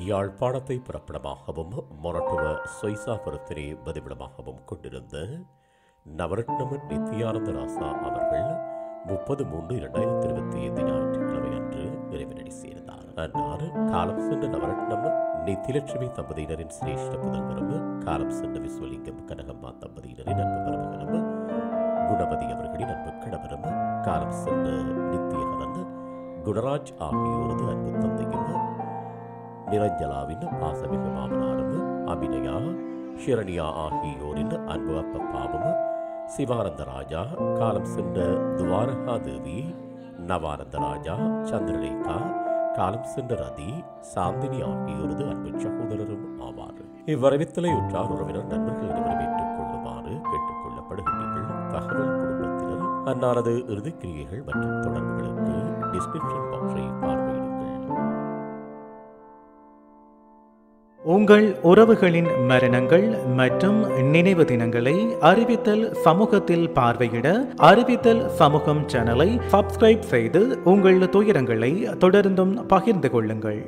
யாழ்ப்பாணத்தை பிறப்பிடமாகவும் மொரட்டுவ சொய்சாபுரத்தினை பதிவிடமாகவும் கொண்டிருந்த நவரத்னம் நித்யானந்த ராசா அவர்கள் 30/3/2025 ஞாயிற்றுக்கிழமை அன்று இறைவனடி சேர்ந்தார். அன்னார் காலம் சென்ற நவரத்னம் நித்திலட்சுமி தம்பதியினரின் சிரேஷ்ட புதல்வரும் காலம் சென்ற விஸ்வலிங்கம் கனகம்மா தம்பதியினரின் அன்பு மருமகனும் குணபதி அவர்களின் அன்பு கணவரும் காலம் சென்ற நித்தியகரன் குணராஜ் ஆகியோரது அன்பு தந்தையும் நிரஞ்சலாவின் பாசமிகு மாமனாரும் அபிநயா ஷிரணியா ஆகியோரின் அன்பு அப்பப்பாவும் சிவானந்த ராஜா காலம் சென்ற துவாரகா தேவி நவானந்த ராஜா சந்திரரேகா காலம் சென்ற ரதி சாந்தினி ஆகியோரது அன்பு சகோதரரும் ஆவார். இவ்வரவித்தலை உற்றார் உறவினர் நண்பர்கள் வரவேற்றுக் கொள்ளுமாறு கேட்டுக் கொள்ளப்படுகின்றீர்கள். தகவல் குடும்பத்தினர் அன்னாரது இறுதிக்கிரியைகள் மற்றும் தொடர்புகளுக்கு டிஸ்கிரிப்ஷன் பாக்ஸை பார்வையிடுங்கள். உங்கள் உறவுகளின் மரணங்கள் மற்றும் நினைவு தினங்களை அறிவித்தல் சமூகத்தில் பார்வையிட அறிவித்தல் சமூகம் சேனலை சப்ஸ்கிரைப் செய்து உங்கள் துயரங்களை தொடர்ந்தும் பகிர்ந்து கொள்ளுங்கள்.